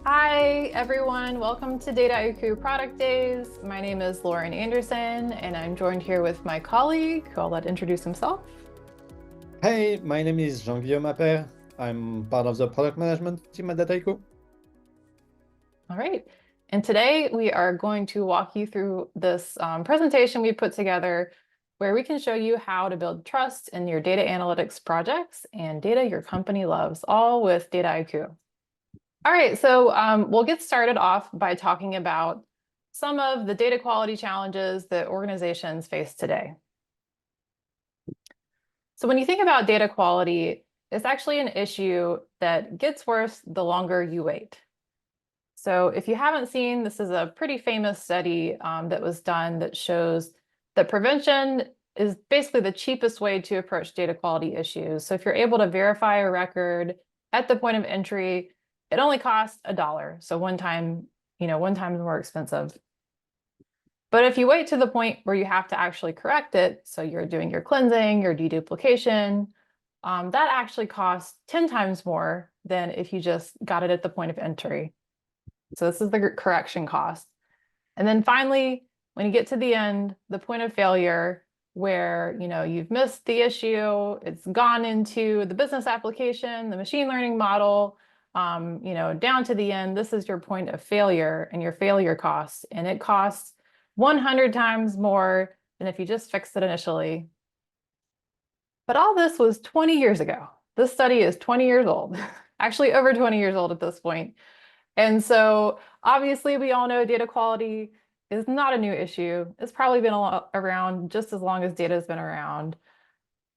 Hi, everyone. Welcome to Dataiku Product Days. My name is Lauren Anderson, and I'm joined here with my colleague, who I'll let introduce himself. Hey, my name is Jean-Guillaume Appert. I'm part of the product management team at Dataiku. All right. And today we are going to walk you through this presentation we put together where we can show you how to build trust in your data analytics projects and data your company loves, all with Dataiku. All right, so we'll get started off by talking about some of the data quality challenges that organizations face today. So when you think about data quality, it's actually an issue that gets worse the longer you wait. So if you haven't seen, this is a pretty famous study that was done that shows that prevention is basically the cheapest way to approach data quality issues. So if you're able to verify a record at the point of entry, it only costs $1. So one time is more expensive. But if you wait to the point where you have to actually correct it, so you're doing your cleansing, your deduplication, that actually costs 10 times more than if you just got it at the point of entry. So this is the correction cost. And then finally, when you get to the end, the point of failure, where you've missed the issue, it's gone into the business application, the machine learning model, down to the end, this is your point of failure and your failure costs. And it costs 100 times more than if you just fixed it initially. But all this was 20 years ago. This study is 20 years old, actually over 20 years old at this point. And so obviously we all know data quality is not a new issue. It's probably been around just as long as data has been around.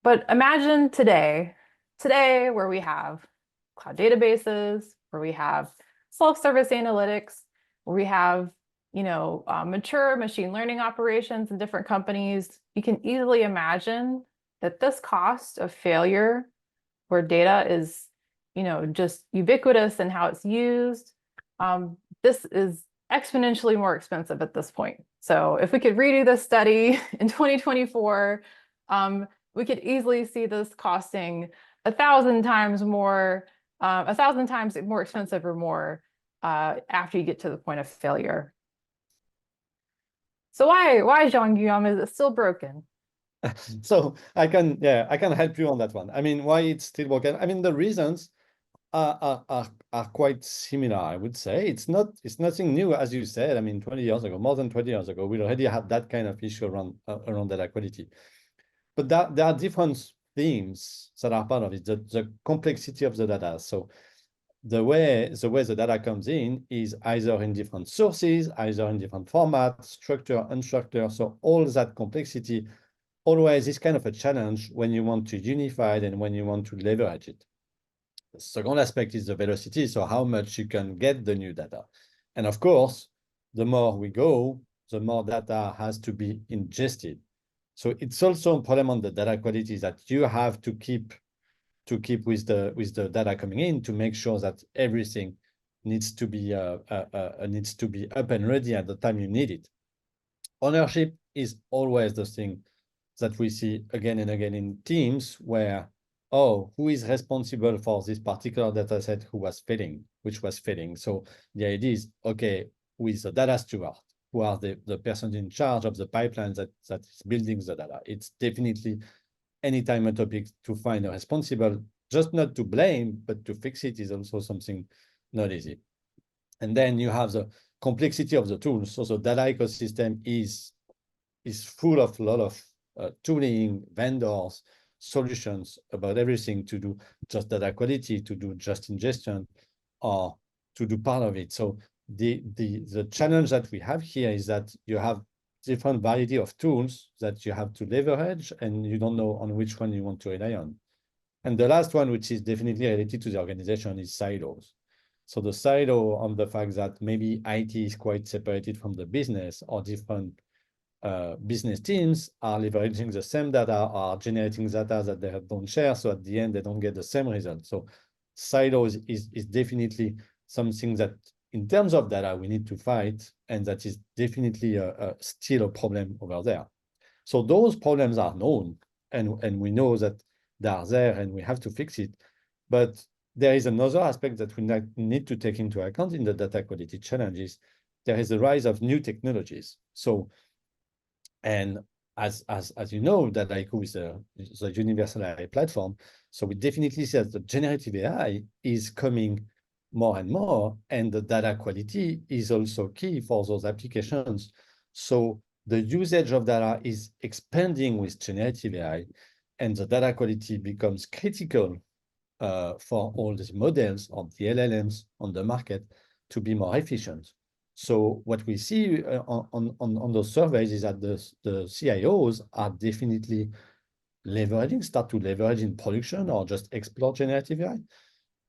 But imagine today where we have cloud databases, where we have self-service analytics, where we have mature machine learning operations in different companies. You can easily imagine that this cost of failure, where data is just ubiquitous in how it's used, this is exponentially more expensive at this point. So if we could redo this study in 2024, we could easily see this costing 1,000 times more, 1,000 times more expensive or more after you get to the point of failure. So why Jean-Guillaume, is it still broken? So I can help you on that one. I mean, why it's still working? I mean, the reasons are quite similar, I would say. It's nothing new, as you said. I mean, 20 years ago, more than 20 years ago, we already had that kind of issue around data quality. But there are different themes that are part of it. The complexity of the data. So the way the data comes in is either in different sources, either in different formats, structure, unstructured. So all that complexity always is kind of a challenge when you want to unify it and when you want to leverage it. The second aspect is the velocity, so how much you can get the new data. And of course, the more we go, the more data has to be ingested. So it's also a problem on the data quality that you have to keep with the data coming in to make sure that everything needs to be up and ready at the time you need it. Ownership is always the thing that we see again and again in teams where, oh, who is responsible for this particular data set which was failing. So the idea is, okay, who is the data steward? Who are the person in charge of the pipeline that is building the data? It's definitely anytime a topic to find a responsible, just not to blame, but to fix it is also something not easy. And then you have the complexity of the tools. So the data ecosystem is full of a lot of tooling, vendors, solutions about everything to do just data quality, to do just ingestion, or to do part of it. So the challenge that we have here is that you have different variety of tools that you have to leverage, and you don't know on which one you want to rely on. And the last one, which is definitely related to the organization, is silos. So the silo on the fact that maybe IT is quite separated from the business, or different business teams are leveraging the same data, are generating data that they don't share. So at the end, they don't get the same result. So silos is definitely something that in terms of data, we need to fight. And that is definitely still a problem over there. So those problems are known, and we know that they are there and we have to fix it. But there is another aspect that we need to take into account in the data quality challenges. There is the rise of new technologies. So, and as you know, Dataiku is a universal AI platform. So we definitely see that the generative AI is coming more and more, and the data quality is also key for those applications. So the usage of data is expanding with generative AI, and the data quality becomes critical for all these models of the LLMs on the market to be more efficient. So what we see on those surveys is that the CIOs are definitely start to leverage in production or just explore generative AI.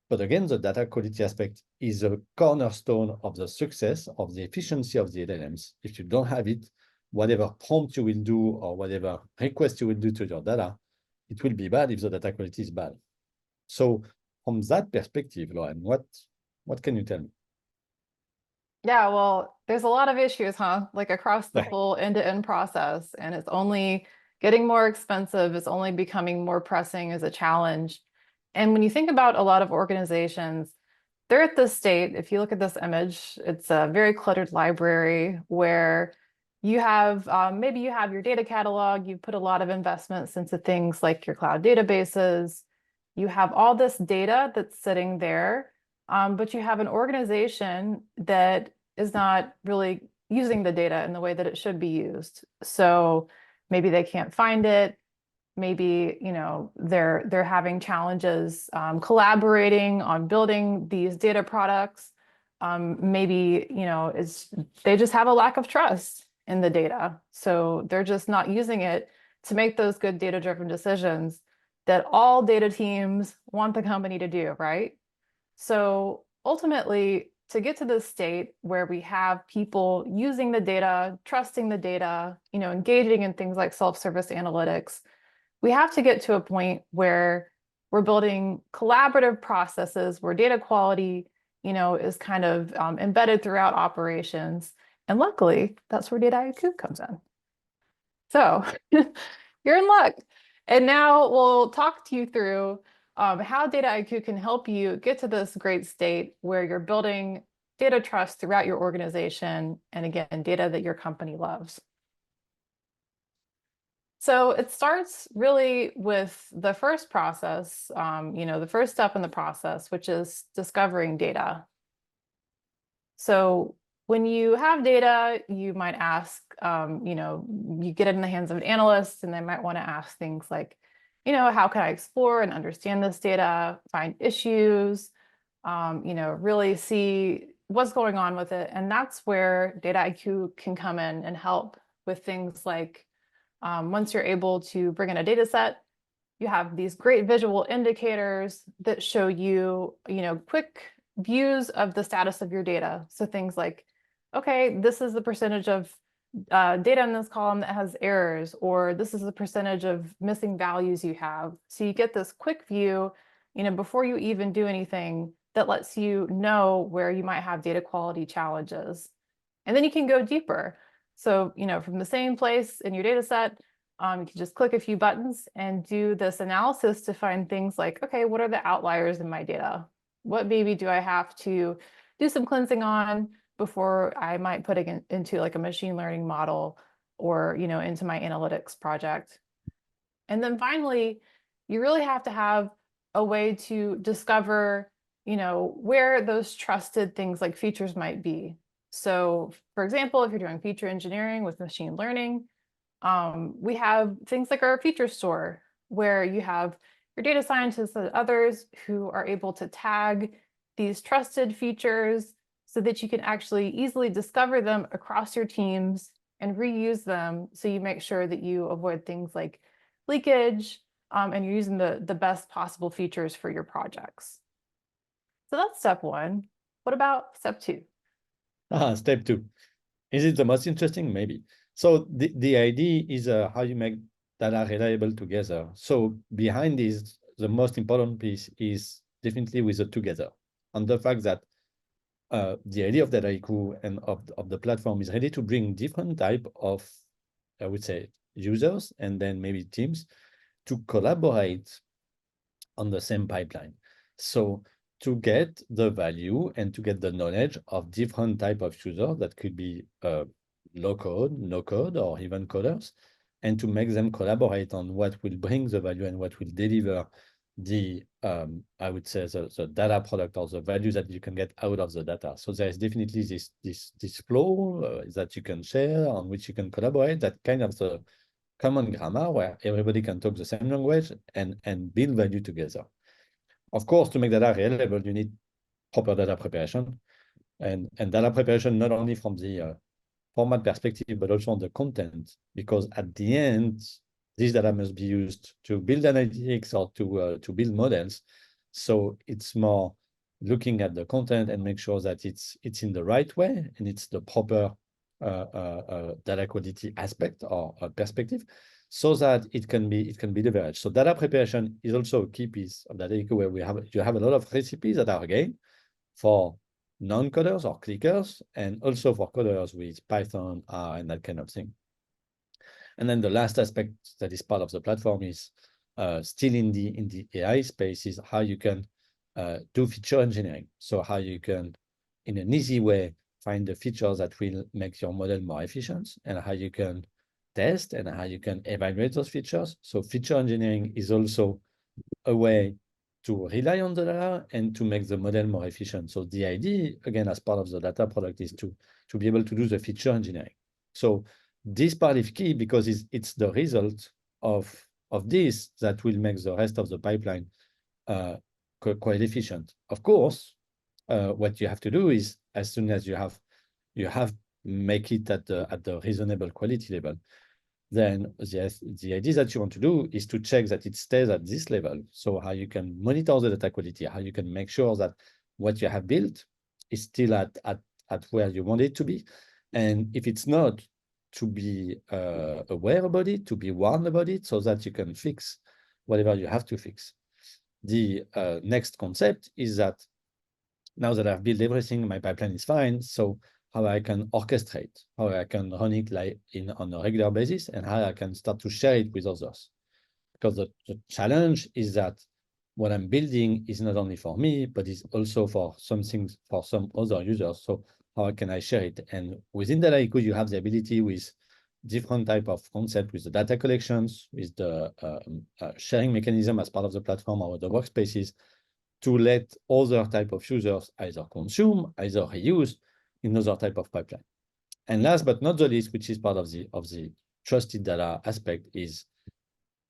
But again, the data quality aspect is a cornerstone of the success of the efficiency of the LLMs. If you don't have it, whatever prompt you will do or whatever request you will do to your data, it will be bad if the data quality is bad. So from that perspective, Lauren, what can you tell me? Yeah, well, there's a lot of issues, huh? Like across the Yeah. full end-to-end process, and it's only getting more expensive. It's only becoming more pressing as a challenge. And when you think about a lot of organizations, they're at this state, if you look at this image, it's a very cluttered library where you have maybe you have your data catalog, you put a lot of investments into things like your cloud databases. You have all this data that's sitting there, but you have an organization that is not really using the data in the way that it should be used. So maybe they can't find it. Maybe, you know, they're having challenges collaborating on building these data products. Maybe, you know, they just have a lack of trust in the data. So they're just not using it to make those good data-driven decisions that all data teams want the company to do, right? So ultimately, to get to this state where we have people using the data, trusting the data, you know, engaging in things like self-service analytics, we have to get to a point where we're building collaborative processes where data quality, you know, is kind of embedded throughout operations. And luckily, that's where Dataiku comes in. So you're in luck. And now we'll talk to you through how Dataiku can help you get to this great state where you're building data trust throughout your organization, and again, data that your company loves. So it starts really with the first process, you know, the first step in the process, which is discovering data. So when you have data, you might ask, you know, you get it in the hands of an analyst, and they might want to ask things like, you know, how can I explore and understand this data, find issues, you know, really see what's going on with it. And that's where Dataiku can come in and help with things like once you're able to bring in a data set, you have these great visual indicators that show you, you know, quick views of the status of your data. So things like, okay, this is the percentage of data in this column that has errors, or this is the percentage of missing values you have. So you get this quick view, you know, before you even do anything that lets you know where you might have data quality challenges. And then you can go deeper. So, you know, from the same place in your data set, you can just click a few buttons and do this analysis to find things like, okay, what are the outliers in my data? What maybe do I have to do some cleansing on before I might put it into like a machine learning model or, you know, into my analytics project? And then finally, you really have to have a way to discover, you know, where those trusted things like features might be. So for example, if you're doing feature engineering with machine learning, we have things like our feature store, where you have your data scientists and others who are able to tag these trusted features so that you can actually easily discover them across your teams and reuse them. So you make sure that you avoid things like leakage, and you're using the best possible features for your projects. So that's step one. What about step two? Step two. Is it the most interesting? Maybe. So the idea is how you make data reliable together. So behind this, the most important piece is definitely with the together. And the fact that the idea of Dataiku and of the platform is ready to bring different type of, I would say, users and then maybe teams to collaborate on the same pipeline. So to get the value and to get the knowledge of different type of users that could be low code, no code, or even coders, and to make them collaborate on what will bring the value and what will deliver the I would say the data product or the value that you can get out of the data. So there is definitely this flow that you can share, on which you can collaborate, that kind of the common grammar where everybody can talk the same language and build value together. Of course, to make data reliable, you need proper data preparation, and data preparation not only from the format perspective, but also on the content, because at the end, this data must be used to build analytics or to build models. So it's more looking at the content and make sure that it's in the right way and it's the proper data quality aspect or perspective, so that it can be leveraged. So data preparation is also a key piece of Dataiku, where you have a lot of recipes that are again for non-coders or clickers, and also for coders with Python, R, and that kind of thing. And then the last aspect that is part of the platform is still in the AI space, is how you can do feature engineering. So how you can, in an easy way, find the features that will make your model more efficient, and how you can test and how you can evaluate those features. So feature engineering is also a way to rely on the data and to make the model more efficient. So the idea, again, as part of the data product, is to be able to do the feature engineering. So this part is key, because it's the result of this that will make the rest of the pipeline quite efficient. Of course, what you have to do is, as soon as you have make it at the reasonable quality level, then the idea that you want to do is to check that it stays at this level. So how you can monitor the data quality, how you can make sure that what you have built is still at where you want it to be. And if it's not, to be aware about it, to be warned about it, so that you can fix whatever you have to fix. The next concept is that now that I've built everything, my pipeline is fine. So how I can orchestrate, how I can run it like on a regular basis, and how I can start to share it with others. Because the challenge is that what I'm building is not only for me, but is also for some things, for some other users. So how can I share it? And within Dataiku, you have the ability with different type of concept, with the data collections, with the sharing mechanism as part of the platform or the workspaces, to let other type of users either consume, either reuse in other type of pipeline. And last but not the least, which is part of the trusted data aspect, is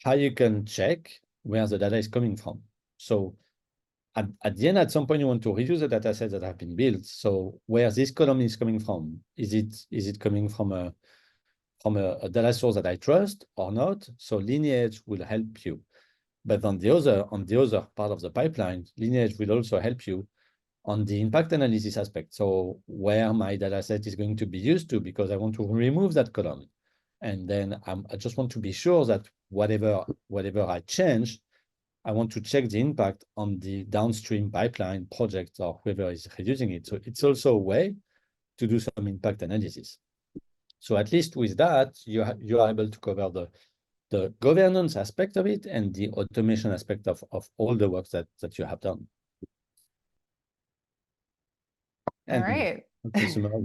how you can check where the data is coming from. So at the end, at some point, you want to reuse the data sets that have been built. So where this column is coming from, is it coming from a data source that I trust or not? So lineage will help you. But on the other part of the pipeline, lineage will also help you on the impact analysis aspect. So where my data set is going to be used to, because I want to remove that column. And then I just want to be sure that whatever I change, I want to check the impact on the downstream pipeline project or whoever is reusing it. So it's also a way to do some impact analysis. So at least with that, you are able to cover the governance aspect of it and the automation aspect of all the work that you have done. All And right. to summarize.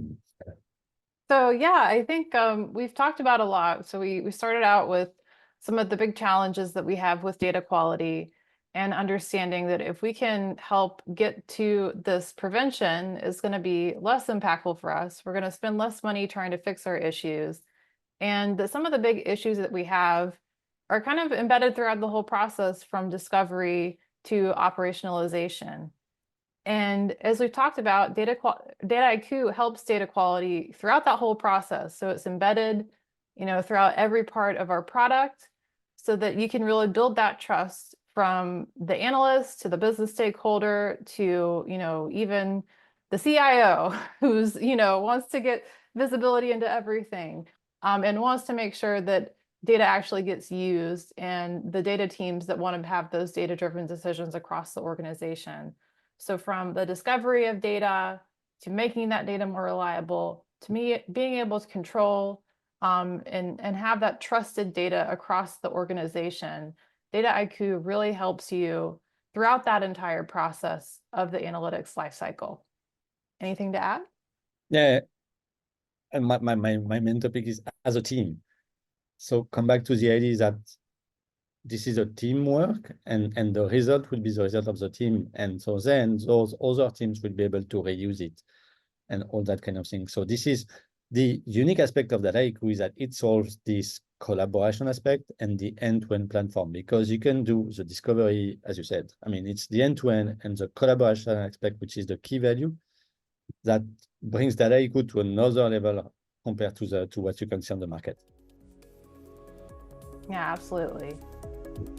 So yeah, I think we've talked about a lot. So we started out with some of the big challenges that we have with data quality, and understanding that if we can help get to this prevention, is going to be less impactful for us. We're going to spend less money trying to fix our issues. And that some of the big issues that we have are kind of embedded throughout the whole process, from discovery to operationalization. And as we've talked about, Dataiku helps data quality throughout that whole process. So it's embedded, throughout every part of our product, so that you can really build that trust from the analyst to the business stakeholder to, even the CIO who's, wants to get visibility into everything, and wants to make sure that data actually gets used, and the data teams that want to have those data-driven decisions across the organization. So from the discovery of data to making that data more reliable, to me being able to control and have that trusted data across the organization, Dataiku really helps you throughout that entire process of the analytics lifecycle. Anything to add? Yeah, and my main topic is as a team. So come back to the idea that this is a teamwork, and the result will be the result of the team. And so then those other teams will be able to reuse it and all that kind of thing. So this is the unique aspect of Dataiku, is that it solves this collaboration aspect and the end-to-end platform, because you can do the discovery, as you said. I mean, it's the end-to-end and the collaboration aspect, which is the key value that brings Dataiku to another level compared to what you can see on the market. Yeah, absolutely.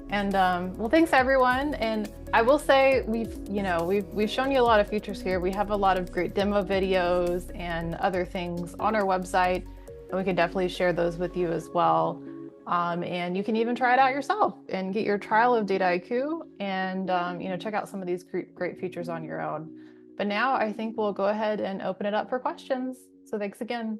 And well, thanks everyone. And I will say we've shown you a lot of features here. We have a lot of great demo videos and other things on our website, and we can definitely share those with you as well. And you can even try it out yourself and get your trial of Dataiku and check out some of these great features on your own. But now I think we'll go ahead and open it up for questions. So thanks again.